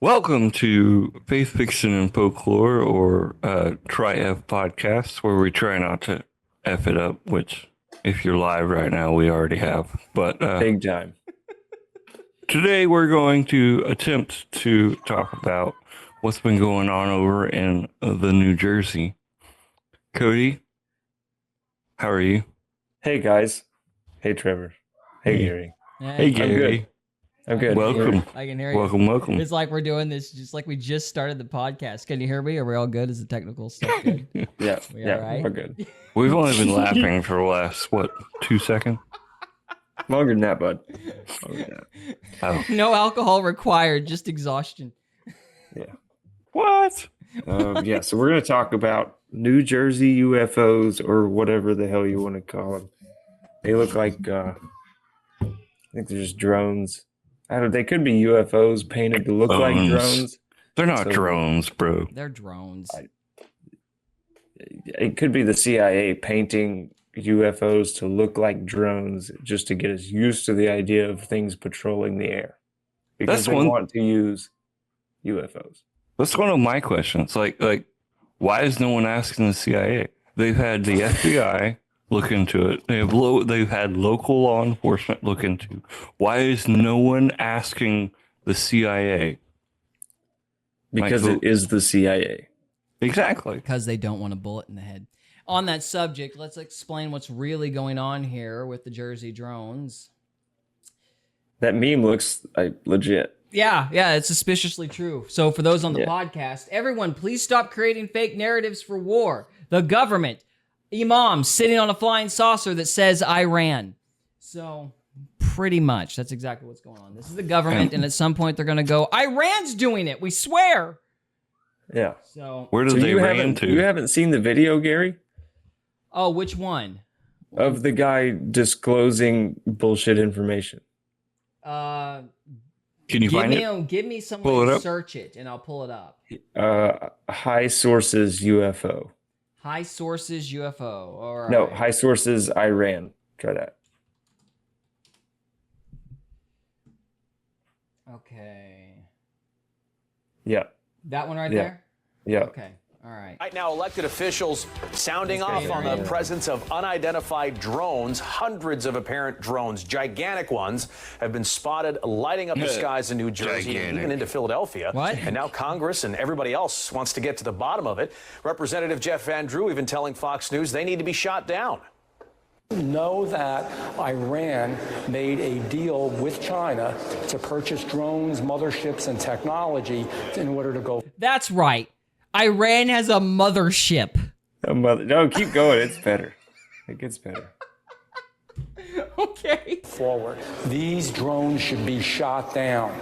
Welcome to Faith Fiction and Folklore, or Try F podcast, where we try not to F it up, which, if you're live right now, we already have. But big time. Today, we're going to attempt to talk about what's been going on over in the New Jersey. Cody, how are you? Hey, guys. Hey, Trevor. Hey, Gary. Hey, Gary. I'm good. Welcome. I can hear you. Welcome. It's like we're doing this just like we just started the podcast. Can you hear me? Are we all good? Is the technical stuff good? Yeah. All right? We're good. We've only been laughing for the last, 2 seconds? Longer than that, bud. Longer than that. Oh. No alcohol required, just exhaustion. Yeah. What? Yeah, so we're going to talk about New Jersey UFOs, or whatever the hell you want to call them. They look like, I think they're just drones. They could be UFOs painted to look like drones. They're not drones, bro. They're drones. It could be the CIA painting UFOs to look like drones just to get us used to the idea of things patrolling the air. Because they want to use UFOs. That's one of my questions. Like, why is no one asking the CIA? They've had the FBI look into it. They've had local law enforcement look into. Why is no one asking the CIA? Because it is the CIA. Exactly. Because they don't want a bullet in the head. On that subject, let's explain what's really going on here with the Jersey drones. That meme looks legit. Yeah, it's suspiciously true. So for those on the podcast, everyone, please stop creating fake narratives for war. The government, imams sitting on a flying saucer that says Iran. So pretty much that's exactly what's going on. This is the government, and at some point they're going to go, Iran's doing it, we swear. Yeah. So where did they ran to? You haven't seen the video, Gary? Oh, which one? Of the guy disclosing bullshit information. Can you find it? Give me some way to search it, and I'll pull it up. High sources UFO. High sources UFO. All right. No, high sources Iran. Try that. Okay. Yeah. That one right there? Yeah. Okay. All right. Right now, elected officials sounding off on the presence of unidentified drones. Hundreds of apparent drones, gigantic ones, have been spotted lighting up the skies in New Jersey and even into Philadelphia. What? And now Congress and everybody else wants to get to the bottom of it. Representative Jeff Van Drew even telling Fox News they need to be shot down. Know that Iran made a deal with China to purchase drones, motherships, and technology in order to go. That's right. Iran has a mothership. No, keep going. It's better. It gets better. Okay. Forward. These drones should be shot down.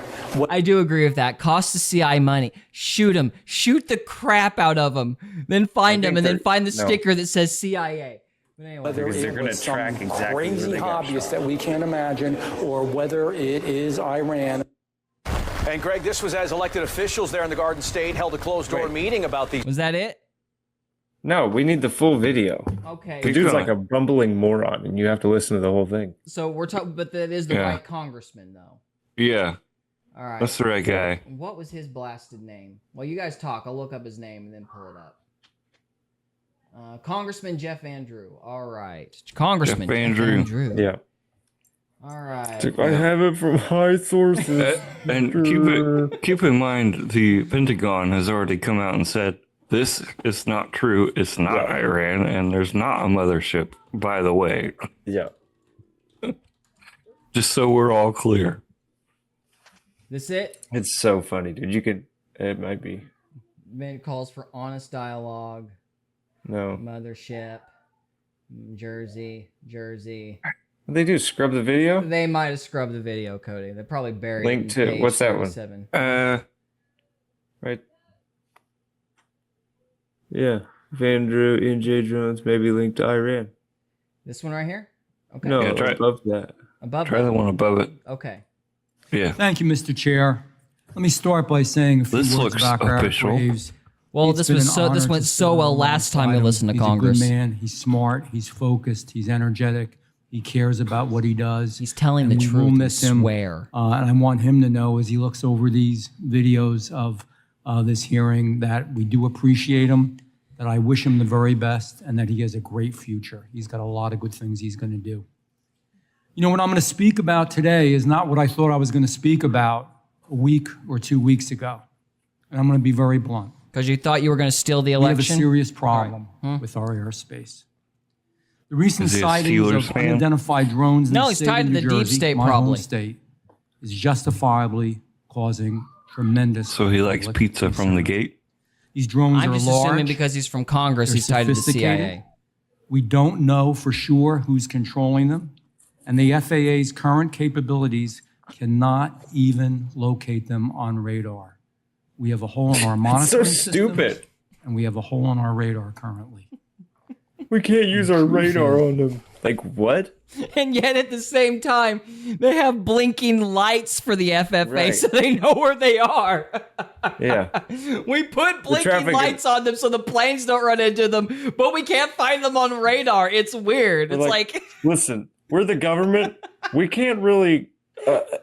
I do agree with that. Cost the CI money. Shoot them. Shoot the crap out of them. Then find them, and then find the sticker that says CIA. But anyway, whether because they're going to track exactly crazy where they got hobbyist shot. that we can't imagine, or whether it is Iran. And Greg, this was as elected officials there in the Garden State held a closed-door meeting about these. was that it? No, we need the full video. Okay. The dude's like a bumbling moron, and you have to listen to the whole thing. So we're talking, but that is the right congressman, though. Yeah. All right. That's the right guy. What was his blasted name? Well, you guys talk. I'll look up his name and then pull it up. Congressman Jeff Van Drew. All right. Congressman Jeff Van Drew. Yeah. All right. I have it from high sources. And keep in mind, the Pentagon has already come out and said, this is not true. It's not Iran, and there's not a mothership, by the way. Yeah. Just so we're all clear. This it? It's so funny, dude. It might be. Man calls for honest dialogue. No. Mothership. Jersey. What they do? Scrub the video? They might have scrubbed the video, Cody. They probably buried Link it to, page what's that 37. one? Right. Yeah. Van Drew, NJ drones, maybe linked to Iran. This one right here? Okay. No, Yeah, try above that. Above Try that? the one above it. Okay. Yeah. Thank you, Mr. Chair. Let me start by saying a few This words looks about Garrett official. Graves. Well, It's this been was an so. This honor went to so serve well last time we alongside him. listened to He's Congress. a good man. He's smart. He's focused. He's energetic. He cares about what he does. He's telling the and we will truth. miss him. Swear. And I want him to know as he looks over these videos of this hearing that we do appreciate him, that I wish him the very best, and that he has a great future. He's got a lot of good things he's going to do. You know, what I'm going to speak about today is not what I thought I was going to speak about a week or 2 weeks ago. And I'm going to be very blunt. Because you thought you were going to steal the We have a election? serious problem with our airspace. The recent Is he a sightings Steelers of fan? unidentified drones in No, the he's state tied of to New the deep Jersey, state, my home probably. state, is justifiably causing tremendous. So he likes public pizza from the concern. gate. These drones I'm are just large. assuming because he's from Congress, They're he's tied to the sophisticated. CIA. We don't know for sure who's controlling them, and the FAA's current capabilities cannot even locate them on radar. We have a hole in our monitoring so stupid. systems, and we have a hole in our radar currently. We can't use our radar on them. Like what? And yet at the same time, they have blinking lights for the FFA Right. so they know where they are. Yeah. We put blinking traffic- lights on them so the planes don't run into them, but we can't find them on radar. It's weird. It's like listen, we're the government. We can't really.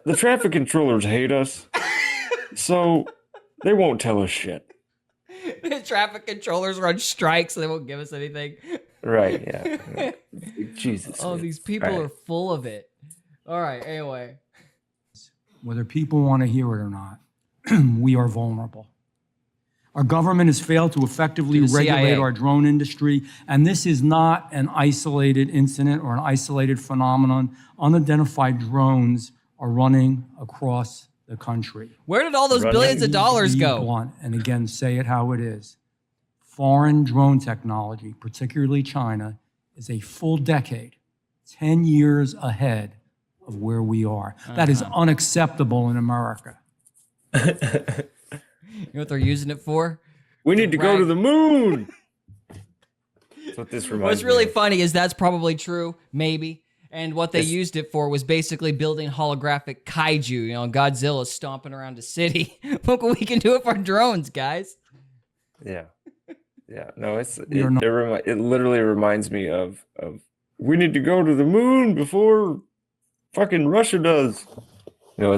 The traffic controllers hate us, so they won't tell us shit. the traffic controllers are on strike, so they won't give us anything. Right? Yeah. Jesus. Oh, man. these people All right. are full of it. All right, anyway. Whether people want to hear it or not, we are vulnerable. Our government has failed to effectively To the regulate CIA. our drone industry, and this is not an isolated incident or an isolated phenomenon. Unidentified drones are running across the country. Where did all those Run billions it. of dollars Be go? blunt, and again, say it how it is. Foreign drone technology, particularly China, is a full decade, 10 years ahead of where we are. That is unacceptable in America. You know what they're using it for? We need to go to the moon. That's what this reminds What's really me of. funny is that's probably true, maybe. And what they used it for was basically building holographic kaiju. You know, Godzilla stomping around a city. Look what we can do with our drones, guys. Yeah. Yeah. No, We are not- it literally reminds me of we need to go to the moon before fucking Russia does. You know,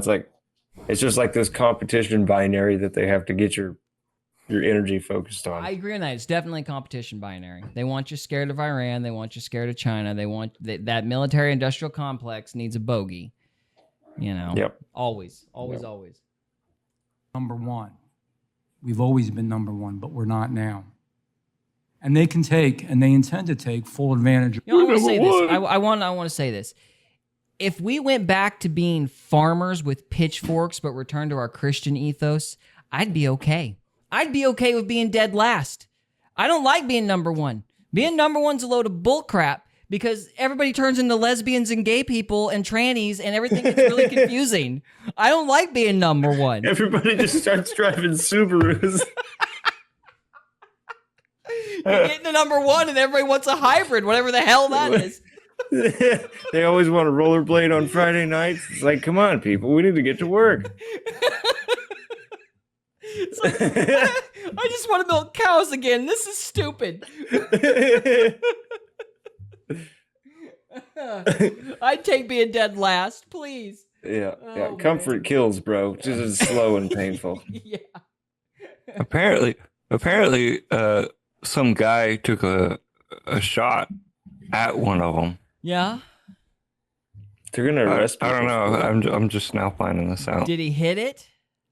it's just like this competition binary that they have to get your energy focused on. I agree on that. It's definitely a competition binary. They want you scared of Iran. They want you scared of China. They want that military-industrial complex needs a bogey. You know. Yep. Always. Yep. Always. Number one. We've always been number one, but we're not now. And they can take, and they intend to take, full advantage of You know, I want to say number this. one. I want to say this. If we went back to being farmers with pitchforks but returned to our Christian ethos, I'd be okay. I'd be okay with being dead last. I don't like being number one. Being number one's a load of bull crap because everybody turns into lesbians and gay people and trannies and everything gets really confusing. I don't like being number one. Everybody just starts driving Subarus. You get to number one and everybody wants a hybrid, whatever the hell that is. They always want to rollerblade on Friday nights. It's like, come on, people, we need to get to work. It's like, I just want to milk cows again. This is stupid. I'd take being dead last, please. Yeah, Oh, comfort kills, bro. Just as slow and painful. Yeah. Apparently, some guy took a shot at one of them. Yeah. They're gonna arrest I don't people. know. I'm just now finding this out. Did he hit it?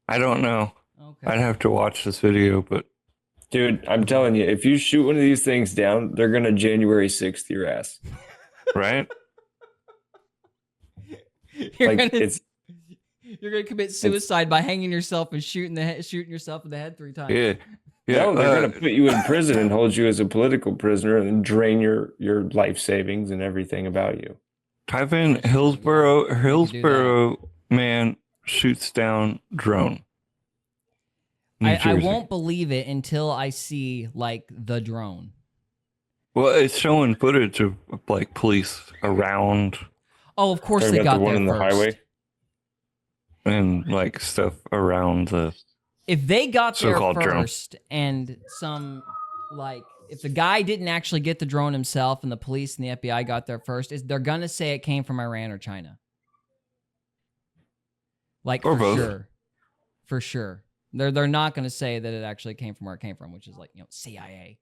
I don't know. Okay. I'd have to watch this video, but Dude, I'm telling you, if you shoot one of these things down, they're gonna January 6th your ass. right? You're Like gonna, it's you're gonna commit suicide by hanging yourself and shooting yourself in the head 3 times. Yeah. Yeah. no, they're gonna put you in prison and hold you as a political prisoner and drain your life savings and everything about you. Type in Hillsborough man shoots down drone. New I Jersey. won't believe it until I see like the drone. Well, it's showing footage of like police around Oh, of course Talking they about got the one there in the first. highway. and like stuff around the. If they got there So-called drone. first and some like, if the guy didn't actually get the drone himself and the police and the FBI got there first, they're going to say it came from Iran or China. Like, Or for both. sure. For sure. They're not going to say that it actually came from where it came from, which is like, CIA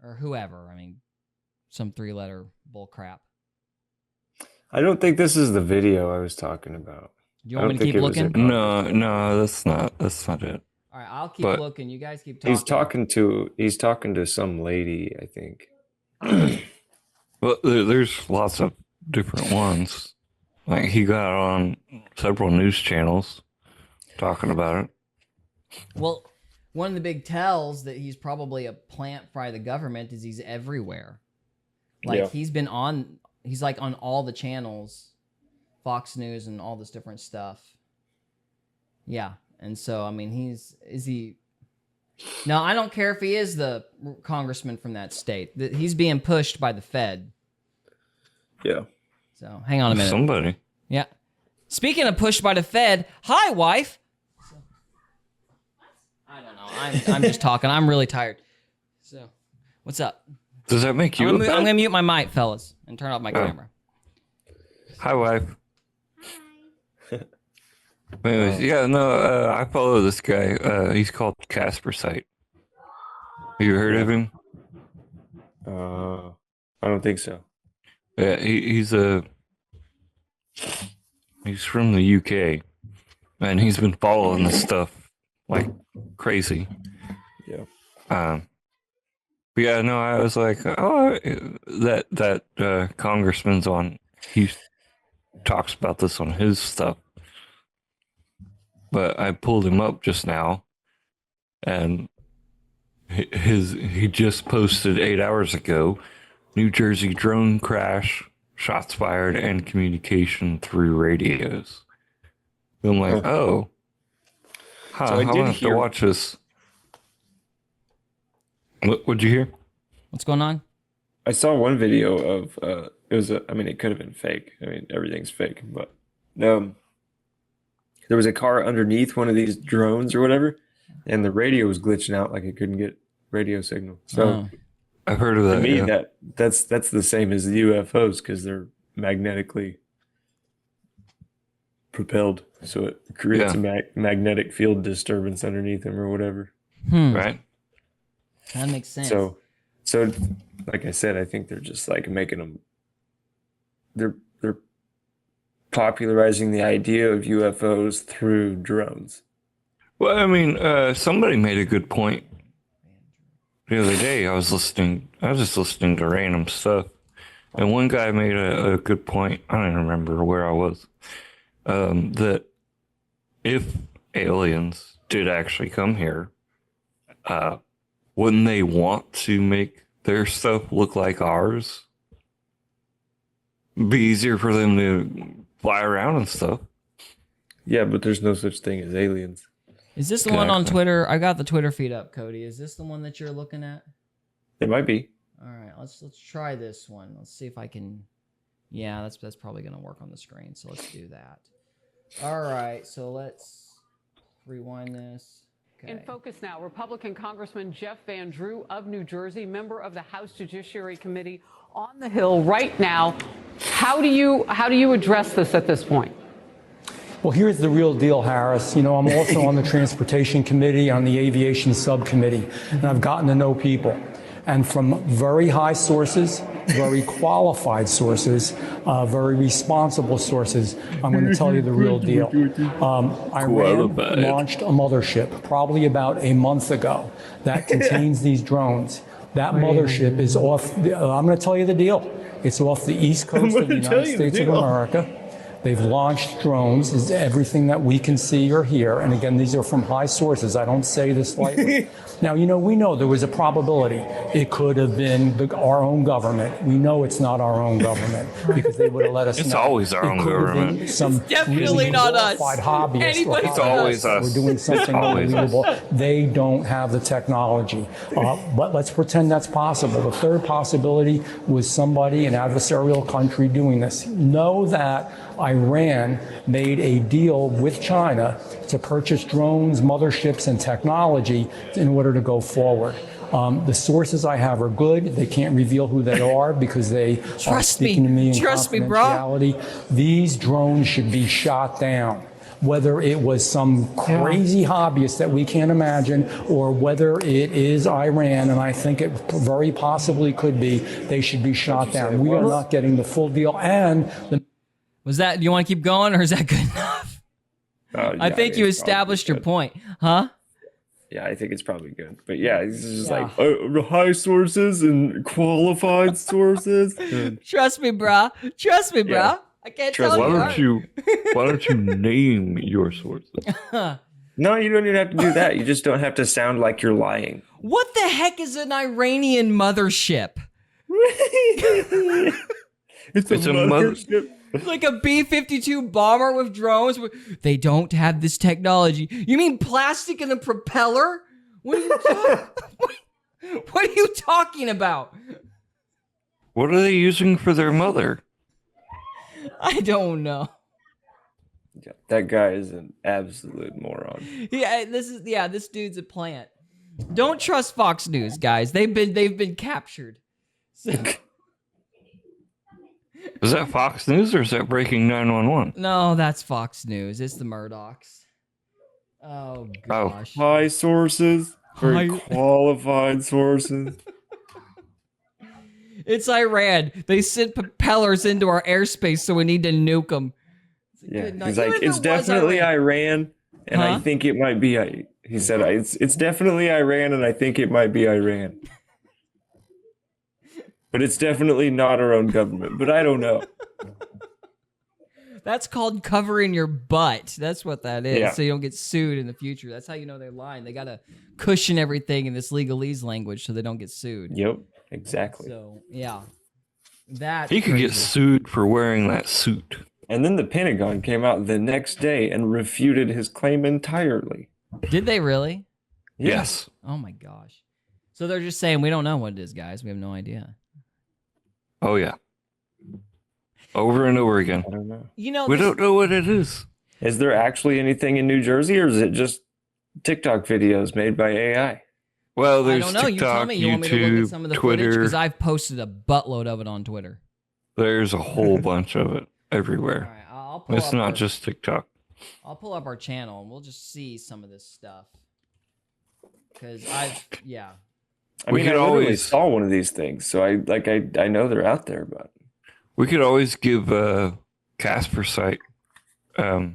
or whoever. I mean, some 3-letter bull crap. I don't think this is the video I was talking about. Do you want me to keep looking? No, that's not it. All right, I'll keep But looking. You guys keep talking. He's talking to some lady, I think. Well, there's lots of different ones. Like, he got on several news channels talking about it. Well, one of the big tells that he's probably a plant by the government is he's everywhere. Like, Yeah. he's like on all the channels, Fox News and all this different stuff. Yeah. And so, I mean, no, I don't care if he is the congressman from that state. He's being pushed by the Fed. Yeah. So, hang on a minute. Somebody. Yeah. Speaking of pushed by the Fed, hi, wife. I don't know. I'm just talking. I'm really tired. So, what's up? Does that make you? I'm going to mute my mic, fellas, and turn off my camera. Hi, wife. Anyways, yeah, no, I follow this guy. He's called Casper Site. Have you heard of him? I don't think so. Yeah, he's from the UK, and he's been following this stuff like crazy. Yeah. But yeah, no, I was like, oh, that congressman's on. He talks about this on his stuff. But I pulled him up just now, and he just posted 8 hours ago, New Jersey drone crash, shots fired, and communication through radios. I'm like, oh, huh, So I I'm did gonna have to hear- watch this. What'd you hear? What's going on? I saw one video of it could have been fake. I mean, everything's fake, but there was a car underneath one of these drones or whatever, and the radio was glitching out, like it couldn't get radio signal. So I've heard of that. to me, yeah. that's the same as the UFOs because they're magnetically propelled, so it creates a magnetic field disturbance underneath them or whatever. Right? That makes sense. So like I said, I think they're just like making them. They're popularizing the idea of UFOs through drones. Well, I mean, somebody made a good point the other day. I was just listening to random stuff, and one guy made a good point. I don't even remember where I was. That if aliens did actually come here, wouldn't they want to make their stuff look like ours? Be easier for them to fly around and stuff. Yeah, but there's no such thing as aliens. Is this the one on Twitter? I got the Twitter feed up, Cody. Is this the one that you're looking at? It might be. All right, let's try this one. Let's see if I can. Yeah, that's probably gonna work on the screen. So let's do that. All right, so let's rewind this. Okay. In focus now, Republican Congressman Jeff Van Drew of New Jersey, member of the House Judiciary Committee on the Hill right now. How do you address this at this point? Well, here's the real deal, Harris. You know, I'm also on the Transportation Committee, on the Aviation Subcommittee, and I've gotten to know people. And from very high sources, very qualified sources, very responsible sources, I'm going to tell you the real deal. Iran launched a mothership probably about a month ago that contains these drones. That mothership is off, I'm going to tell you the deal. It's off the east coast of the United States of America. They've launched drones, is everything that we can see or hear. And again, these are from high sources. I don't say this lightly. Now, you know, we know there was a probability. It could have been our own government. We know it's not our own government because they would have let us know. It's always our own government. It's definitely not us. It's always us. We're doing something unbelievable. They don't have the technology. But let's pretend that's possible. The third possibility was somebody, an adversarial country, doing this. Know that Iran made a deal with China to purchase drones, motherships, and technology in order to go forward. The sources I have are good. They can't reveal who they are because they are Trust me. speaking to me in Trust me, bro. confidentiality. These drones should be shot down. Whether it was some crazy hobbyist that we can't imagine, or whether it is Iran, and I think it very possibly could be, they should be shot down. We are not getting the full deal. And Was that, do you want to keep going, or is that good enough? I think you established your point. Huh? Yeah, I think it's probably good. But yeah, it's just like high sources and qualified sources. Trust me, brah. Trust me, brah. Yeah. I can't Trust tell Why you. don't you name your sources? No, you don't even have to do that. You just don't have to sound like you're lying. What the heck is an Iranian mothership? It's a mothership. Like a B-52 bomber with drones? They don't have this technology. You mean plastic in the propeller? What are you talking about? What are they using for their mother? I don't know. Yeah, that guy is an absolute moron. This dude's a plant. Don't trust Fox News, guys. They've been captured. Is that Fox News or is that Breaking 911? No, that's Fox News. It's the Murdochs. Oh gosh. High sources, very qualified sources. It's Iran. They sent propellers into our airspace, so we need to nuke them. Yeah, he's like, it's definitely Iran, and I think it might be. He said, it's definitely Iran, and I think it might be Iran. But it's definitely not our own government. But I don't know. That's called covering your butt. That's what that is. Yeah. So you don't get sued in the future. That's how you know they're lying. They got to cushion everything in this legalese language so they don't get sued. Yep, exactly. So, yeah. That He could get sued for wearing that suit. And then the Pentagon came out the next day and refuted his claim entirely. Did they really? Yes. Oh my gosh. So they're just saying, we don't know what it is, guys. We have no idea. Oh, yeah. Over and over again. I don't know. You know, We don't know what it is. Is there actually anything in New Jersey, or is it just TikTok videos made by AI? Well, I there's don't know. You tell TikTok, me. You want me to look YouTube, at some of the footage? Twitter. Because I've posted a buttload of it on Twitter. There's a whole bunch of it everywhere. All right, I'll pull It's up not our, just TikTok. I'll pull up our channel and we'll just see some of this stuff. Because I We mean, I could literally always- saw one of these things, so I know they're out there, but We could always give Casper Site a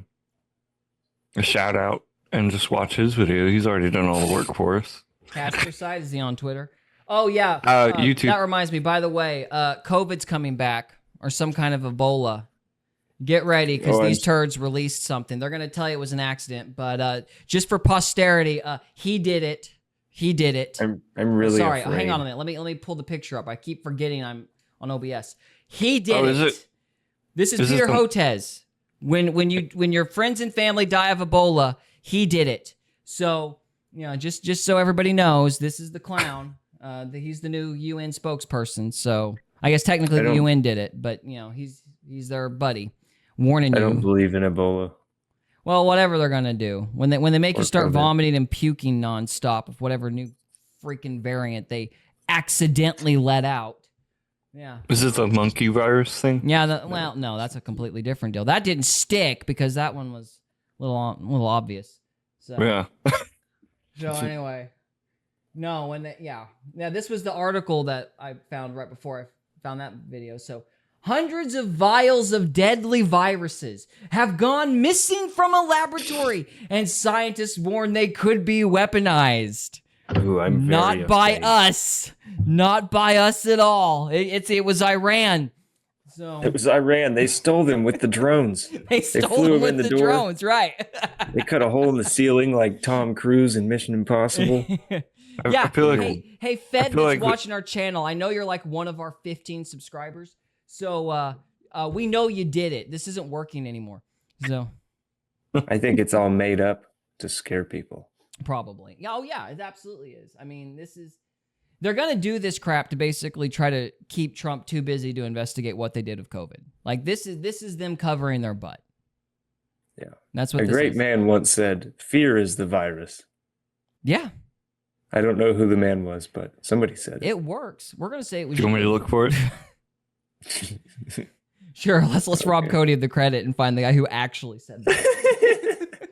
shout out and just watch his video. He's already done all the work for us. Casper side, is he on Twitter? Oh yeah. YouTube. That reminds me, by the way, COVID's coming back, or some kind of Ebola. Get ready, because these turds released something. They're gonna tell you it was an accident, but just for posterity, he did it. He did it. I'm really sorry. afraid. Hang on a minute. Let me pull the picture up. I keep forgetting I'm on OBS. He did Oh, it. is it? This is Is Peter this Hotez. When your friends and family die of Ebola, he did it. So just so everybody knows, this is the clown. He's the new UN spokesperson. So I guess technically the UN did it, but he's their buddy, warning you. I don't believe in Ebola. Well, whatever they're gonna do when they make you start COVID. vomiting and puking nonstop of whatever new freaking variant they accidentally let out. Yeah. Is it the monkey virus thing? Yeah. Well, no, that's a completely different deal. That didn't stick because that one was a little obvious. So Yeah. So anyway, no, this was the article that I found right before I found that video. So hundreds of vials of deadly viruses have gone missing from a laboratory, and scientists warn they could be weaponized. Ooh, I'm very Not by afraid. us. Not by us at all. It was Iran. So It was Iran. They stole them with the drones. they stole flew them them with in the the door. drones, right? They cut a hole in the ceiling like Tom Cruise in Mission Impossible. Yeah. I feel like Hey, Fed that's feel like watching our channel. I know you're like one of our 15 subscribers. So we know you did it. This isn't working anymore. So I think it's all made up to scare people. probably. Oh yeah, it absolutely is. I mean, they're gonna do this crap to basically try to keep Trump too busy to investigate what they did with COVID. Like this is them covering their butt. Yeah. That's what A this great is. man once said, "Fear is the virus." Yeah. I don't know who the man was, but somebody said it. It works. We're gonna say it was. Do you want me to look for it? Sure. Let's rob Cody of the credit and find the guy who actually said that.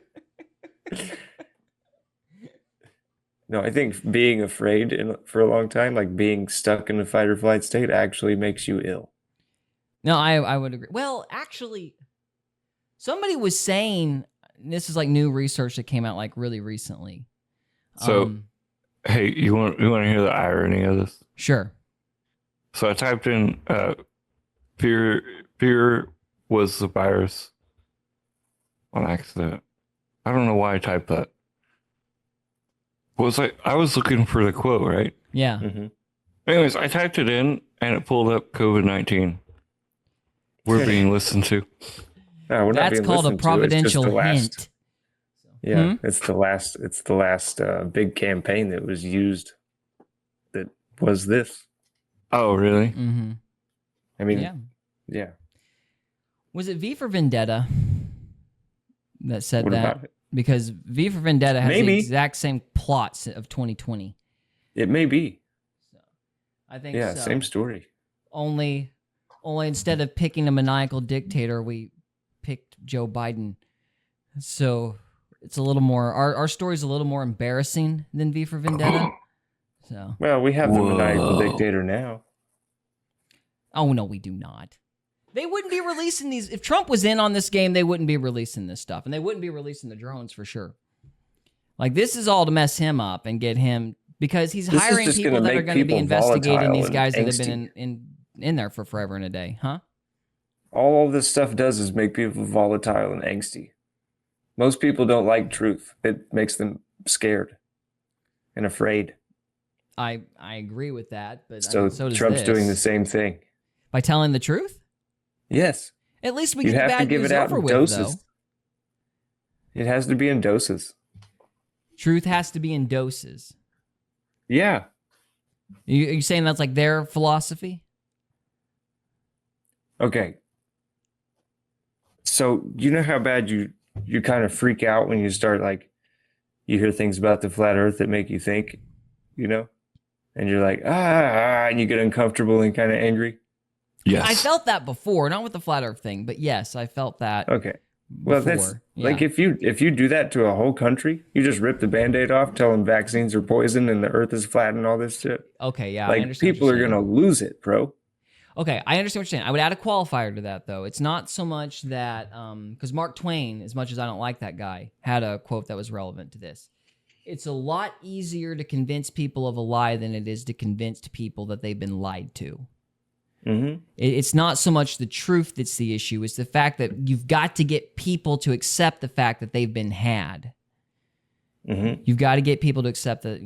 No, I think being afraid for a long time, like being stuck in a fight or flight state, actually makes you ill. No, I would agree. Well, actually, somebody was saying this is like new research that came out like really recently. So, hey, you want to hear the irony of this? Sure. So I typed in fear was the virus on accident. I don't know why I typed that. I was looking for the quote, right? Yeah. Mm-hmm. Anyways, I typed it in and it pulled up COVID-19. We're being listened to. No, we're not That's being called a listened to. It's just providential the last- hint. Yeah, it's the last big campaign that was used. That was this. Oh, really? Mm-hmm. I mean, yeah. Was it V for Vendetta that said What that? about it? Because V for Vendetta has the Maybe. exact same plots of 2020. It may be. I think Yeah, so. same story. Only instead of picking a maniacal dictator, we picked Joe Biden. So it's a little more, our story's a little more embarrassing than V for Vendetta. So. Well, we have the maniacal dictator now. Oh, no, we do not. They wouldn't be releasing these. If Trump was in on this game, they wouldn't be releasing this stuff. And they wouldn't be releasing the drones for sure. Like, this is all to mess him up and get him, because he's This is hiring just people gonna that are make going to be people investigating volatile these and guys that have angsty. been in there for forever and a day. Huh? All of this stuff does is make people volatile and angsty. Most people don't like truth. It makes them scared and afraid. I agree with that, but So, so does Trump's this. doing the same thing. By telling the truth? Yes. At least we You get the have to bad give news it out over in with, doses. though. It has to be in doses. Truth has to be in doses. Yeah. Are you saying that's like their philosophy? Okay. So you know how bad you kind of freak out when you start, like, you hear things about the flat earth that make you think, you know? And you're like, and you get uncomfortable and kind of angry. Yes. I felt that before, not with the flat earth thing, but yes, I felt that. Okay. Well, before. that's Yeah. like if you do that to a whole country, you just rip the Band-Aid off, tell them vaccines are poison and the earth is flat and all this shit. Okay, yeah, I Like, understand. people what are you're going saying. to lose it, bro. Okay, I understand what you're saying. I would add a qualifier to that, though. It's not so much that, because Mark Twain, as much as I don't like that guy, had a quote that was relevant to this. It's a lot easier to convince people of a lie than it is to convince people that they've been lied to. Mm-hmm. It's not so much the truth that's the issue. It's the fact that you've got to get people to accept the fact that they've been had. Mm-hmm. You've got to get people to accept that,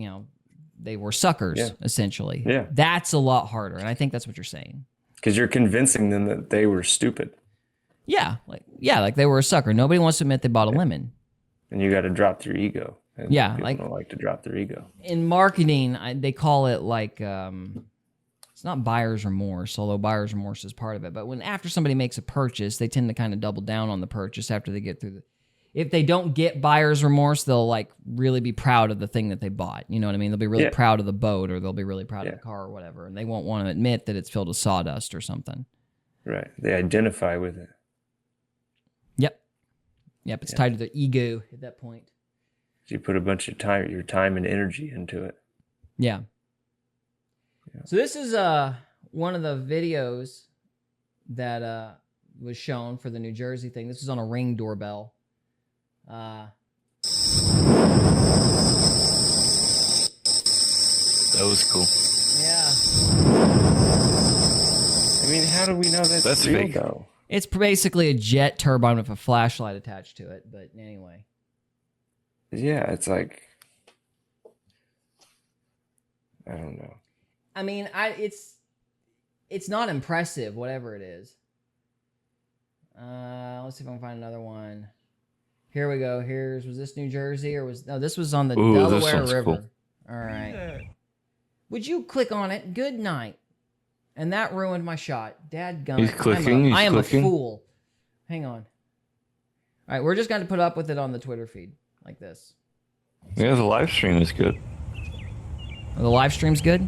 they were suckers, Yeah. essentially. Yeah. That's a lot harder, and I think that's what you're saying. Because you're convincing them that they were stupid. Yeah, like they were a sucker. Nobody wants to admit they bought a lemon. And you got to drop their ego. And Yeah, people like- don't like to drop their ego. In marketing, they call it like it's not buyer's remorse, although buyer's remorse is part of it. But after somebody makes a purchase, they tend to kind of double down on the purchase after they get through the. If they don't get buyer's remorse, they'll like really be proud of the thing that they bought. You know what I mean? They'll be really Yeah. proud of the boat, or they'll be really proud of Yeah. the car or whatever, and they won't want to admit that it's filled with sawdust or something. Right. They identify with it. Yep, it's tied to their ego at that point. You put a bunch of your time and energy into it. Yeah. So this is one of the videos that was shown for the New Jersey thing. This was on a Ring doorbell. That was cool. Yeah. I mean, how do we know that's real, fake. though? It's basically a jet turbine with a flashlight attached to it, but anyway. Yeah, it's like, I don't know. I mean, it's not impressive, whatever it is. Let's see if I can find another one. Here we go. Was this New Jersey or this was on the Ooh, this Delaware one's River. cool. All right. Would you click on it? Good night. And that ruined my shot. Dadgummit. He's clicking, I am clicking. a fool. Hang on. All right, we're just going to put up with it on the Twitter feed like this. Yeah, the live stream is good. The live stream's good?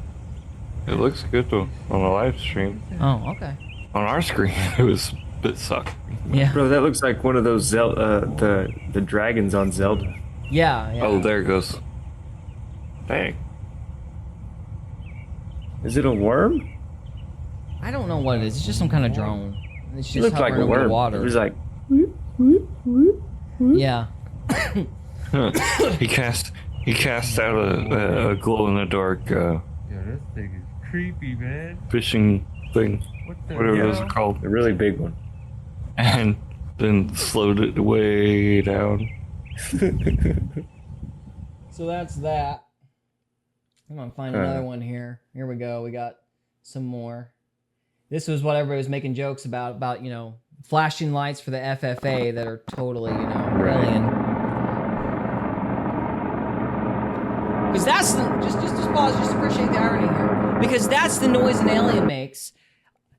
It looks good though on the live stream. Oh, okay. On our screen, it sucked. Yeah. Bro, that looks like one of those the dragons on Zelda. Yeah, yeah. Oh, there it goes. Dang. Is it a worm? I don't know what it is. It's just some kind of drone. It's It just looked like hovering a over the worm. water. It was like, Yeah. He cast out a glow in the dark This thing is creepy, man. fishing thing, whatever those are called, a really big one. and then slowed it way down. So that's that. I'm gonna find another one here. Here we go. We got some more. This was what everybody was making jokes about, you know, flashing lights for the FFA that are totally, you know, alien. Because that's the, just pause, just appreciate the irony here. Because that's the noise an alien makes.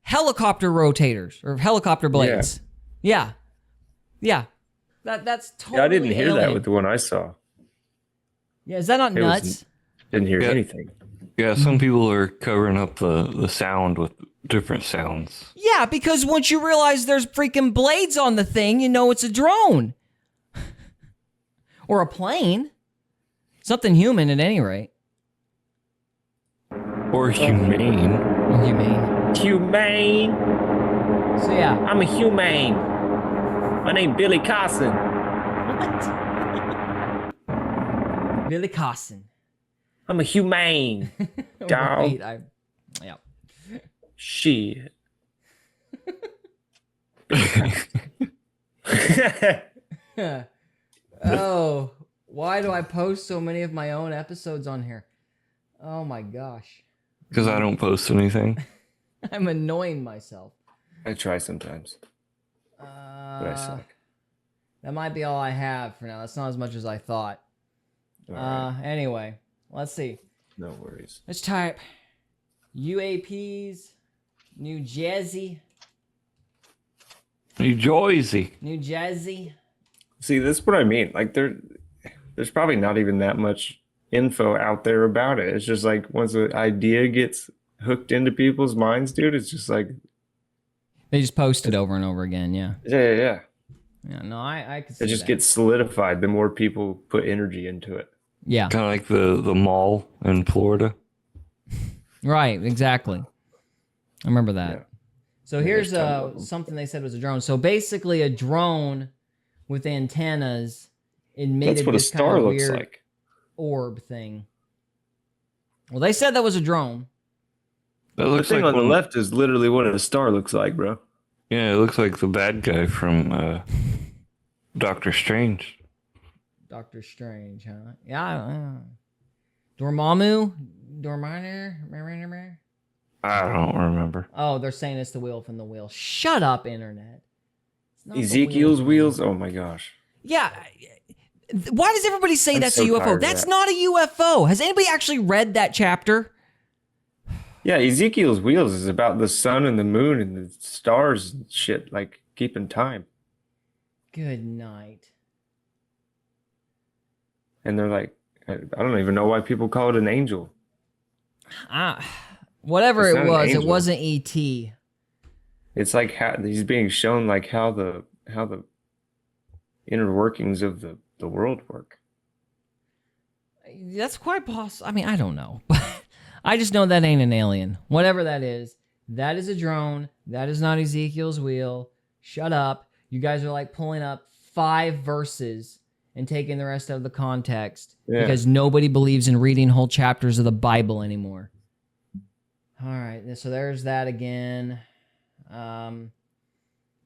Helicopter rotators or helicopter blades. Yeah. That's totally Yeah, I didn't hear that alien. with the one I saw. Yeah, is that not It was- nuts? Didn't hear Yeah. anything. Yeah, some people are covering up the sound with different sounds. Yeah, because once you realize there's freaking blades on the thing, you know it's a drone. Or a plane. Something human at any rate. Or humane. Or humane. Humane. So yeah. I'm a humane. My name Billy Carson. What? Billy Carson. I'm a humane. Dog. Wait, yeah. Shit. Oh, why do I post so many of my own episodes on here? Oh my gosh. Because I don't post anything. I'm annoying myself. I try sometimes, but I suck. That might be all I have for now. That's not as much as I thought. All right. Anyway, let's see. No worries. Let's type UAPs, New Jersey. New Jersey. New Jersey. See, that's what I mean. Like there's probably not even that much info out there about it. It's just like once an idea gets hooked into people's minds, dude, it's just like They just post it over and over again, yeah. yeah. Yeah, no, I could see It just that. gets solidified the more people put energy into it. Yeah, Kind of like the mall in Florida. right, exactly. I remember that. Yeah. So here's there's tons of them. something they said was a drone. So basically a drone with antennas emitted That's what a this kind star of looks weird like. orb thing. Well, they said that was a drone. That The looks thing like on the one- left is literally what a star looks like, bro. Yeah, it looks like the bad guy from Doctor Strange. Doctor Strange, huh? Yeah. Dormammu? Dormammu? I don't remember. Oh, they're saying it's the wheel from the wheel. Shut up, internet. It's not the Ezekiel's wheel. wheels. Oh my gosh. Yeah. Why does everybody say I'm that's so a UFO? tired of That's that. not a UFO. Has anybody actually read that chapter? Yeah, Ezekiel's wheels is about the sun and the moon and the stars and shit, like keeping time. Good night. And they're like, I don't even know why people call it an angel. Whatever It's it not an was, it angel. wasn't ET. It's like how he's being shown like how the inner workings of the world work. That's quite possible. I mean, I don't know. I just know that ain't an alien. Whatever that is a drone. That is not Ezekiel's wheel. Shut up. You guys are like pulling up 5 verses and taking the rest out of the context because nobody believes in reading whole chapters of the Bible anymore. All right, so there's that again.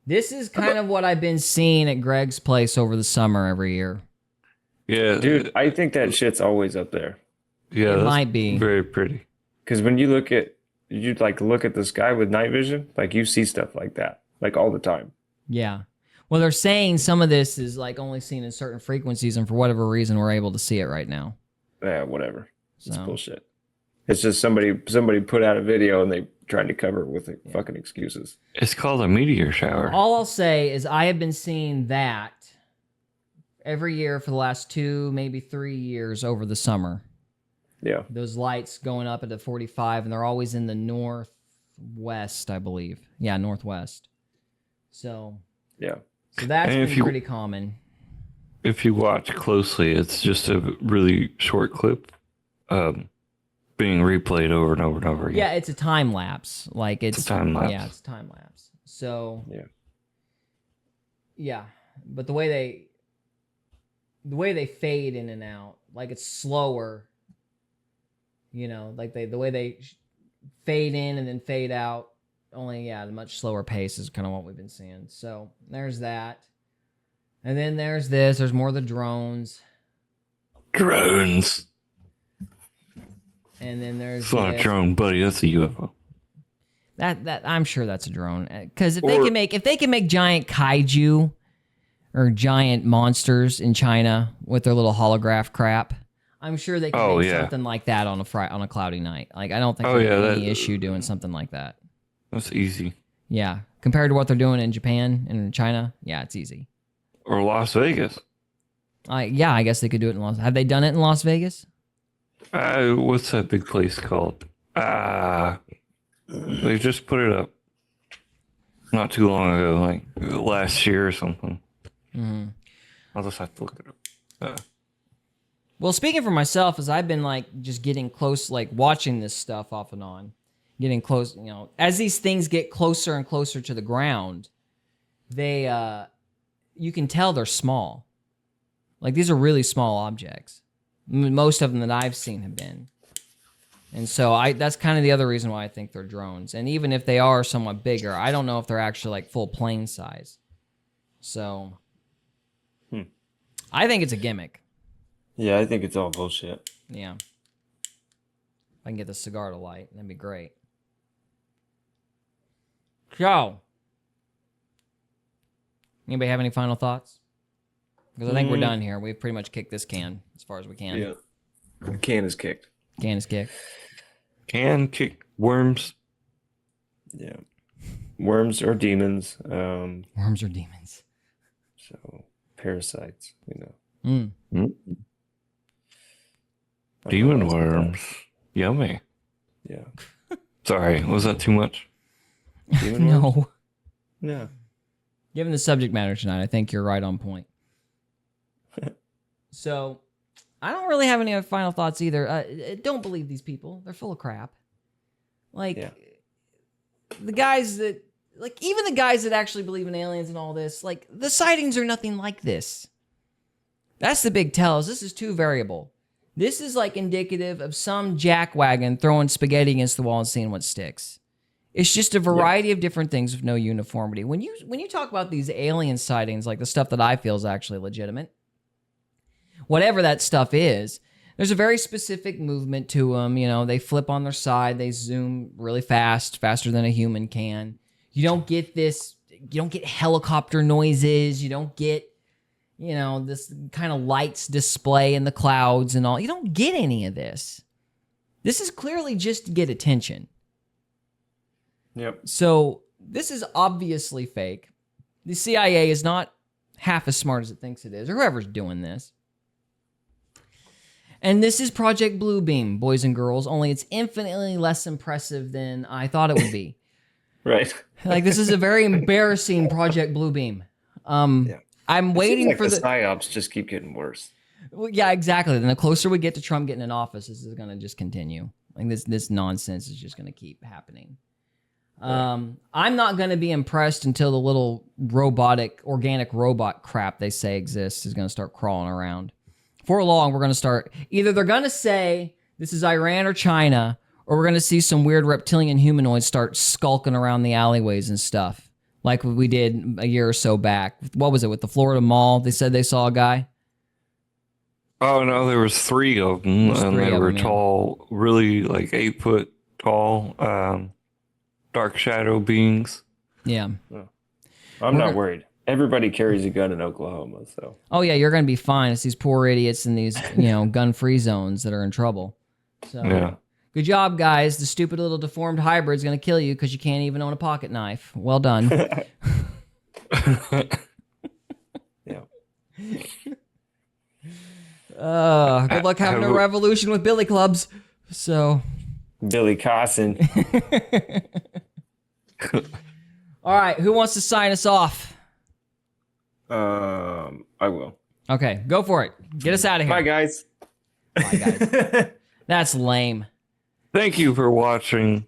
This is kind of what I've been seeing at Greg's place over the summer every year. Yeah, Dude, I think that shit's always up there. Yeah, It that's might be. very pretty. Because when you look at the sky with night vision, like you see stuff like that, like all the time. Yeah. Well, they're saying some of this is like only seen in certain frequencies, and for whatever reason, we're able to see it right now. Yeah, whatever. It's So- bullshit. It's just somebody put out a video and they tried to cover it with fucking excuses. It's called a meteor shower. All I'll say is I have been seeing that every year for the last 2, maybe 3 years over the summer. Yeah. Those lights going up at the 45, and they're always in the northwest, I believe. Yeah, northwest. So Yeah. so that's And if been you- pretty common. If you watch closely, it's just a really short clip being replayed over and over and over again. Yeah, it's a time lapse. Like it's a time lapse. Yeah, it's a time lapse. So Yeah. yeah, but the way they fade in and out, like it's slower. You know, like the way they fade in and then fade out, only at a much slower pace is kind of what we've been seeing. So there's that. And then there's this. There's more of the drones. Drones. And then there's It's not a this. drone, buddy. That's a UFO. That I'm sure that's a drone. Because if they can make giant kaiju or giant monsters in China with their little holograph crap, I'm sure they can make something like that on a cloudy night. Like I don't think there's any issue doing something like that. That's easy. Yeah, compared to what they're doing in Japan and in China, yeah, it's easy. Or Las Vegas. Yeah, I guess they could do it in Las. Have they done it in Las Vegas? What's that big place called? They just put it up not too long ago, like last year or something. Mm-hmm. I'll just have to look it up. Well, speaking for myself, as I've been like just getting close, like watching this stuff off and on, getting close. You know, as these things get closer and closer to the ground, they you can tell they're small. Like these are really small objects. Most of them that I've seen have been. And so that's kind of the other reason why I think they're drones. And even if they are somewhat bigger, I don't know if they're actually like full plane size. So I think it's a gimmick. Yeah, I think it's all bullshit. Yeah. If I can get the cigar to light, that'd be great. So, anybody have any final thoughts? Because I think we're done here. We've pretty much kicked this can as far as we can. Yeah. The can is kicked. Can is kicked. Can kick worms. Yeah. Worms are demons. Worms are demons. So parasites, Demon worms. Yummy. Yeah. Sorry, was that too much? Demon worms? No. No. Given the subject matter tonight, I think you're right on point. So, I don't really have any other final thoughts either. Don't believe these people. They're full of crap. Like, the guys that, like, even the guys that actually believe in aliens and all this, like, the sightings are nothing like this. That's the big tell, is this is too variable. This is, like, indicative of some jackwagon throwing spaghetti against the wall and seeing what sticks. It's just a variety of different things with no uniformity. When you talk about these alien sightings, like the stuff that I feel is actually legitimate, whatever that stuff is, there's a very specific movement to them. You know, they flip on their side, they zoom really fast, faster than a human can. You don't get this, you don't get helicopter noises, you don't get, you know, this kind of lights display in the clouds and all. You don't get any of this. This is clearly just to get attention. Yep. So this is obviously fake. The CIA is not half as smart as it thinks it is, or whoever's doing this. And this is Project Bluebeam, boys and girls, only it's infinitely less impressive than I thought it would be. Right. Like, this is a very embarrassing Project Bluebeam. I'm waiting for the psyops just keep getting worse. Well, yeah, exactly. And the closer we get to Trump getting in office, this is going to just continue. Like, this nonsense is just going to keep happening. I'm not going to be impressed until the little organic robot crap they say exists is going to start crawling around. For long, we're going to start, either they're going to say this is Iran or China, or we're going to see some weird reptilian humanoids start skulking around the alleyways and stuff, like we did a year or so back. What was it, with the Florida Mall? They said they saw a guy. Oh, no, there was 3 of them, and they were tall, really like 8 foot tall, dark shadow beings. Yeah. I'm not worried. Everybody carries a gun in Oklahoma, so. Oh yeah, you're gonna be fine. It's these poor idiots in these, gun-free zones that are in trouble. So, yeah. Good job, guys. The stupid little deformed hybrid's gonna kill you because you can't even own a pocket knife. Well done. Yeah. Good luck having a revolution with billy clubs. So, Billy Cossin. all right, who wants to sign us off? I will. Okay, go for it. Get us out of here. Bye, guys. Bye, guys. That's lame. Thank you for watching.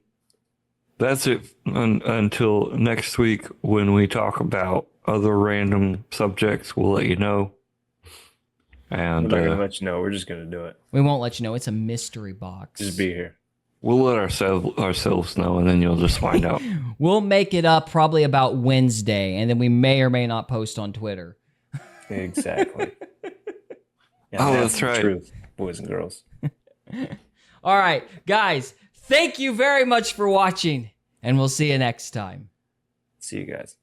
That's it until next week when we talk about other random subjects. We'll let you know. And We're not going to let you know. We're just going to do it. We won't let you know. It's a mystery box. Just be here. We'll let ourselves know, and then you'll just find out. We'll make it up probably about Wednesday, and then we may or may not post on Twitter. Exactly. Oh, that's right. Truth, boys and girls. All right, guys, thank you very much for watching, and we'll see you next time. See you guys.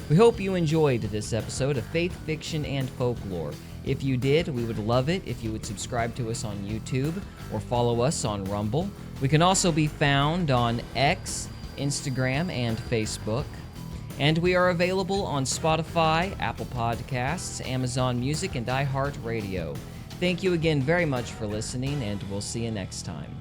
We hope you enjoyed this episode of Faith, Fiction, and Folklore. If you did, we would love it if you would subscribe to us on YouTube or follow us on Rumble. We can also be found on X, Instagram, and Facebook. And we are available on Spotify, Apple Podcasts, Amazon Music, and iHeartRadio. Thank you again very much for listening, and we'll see you next time.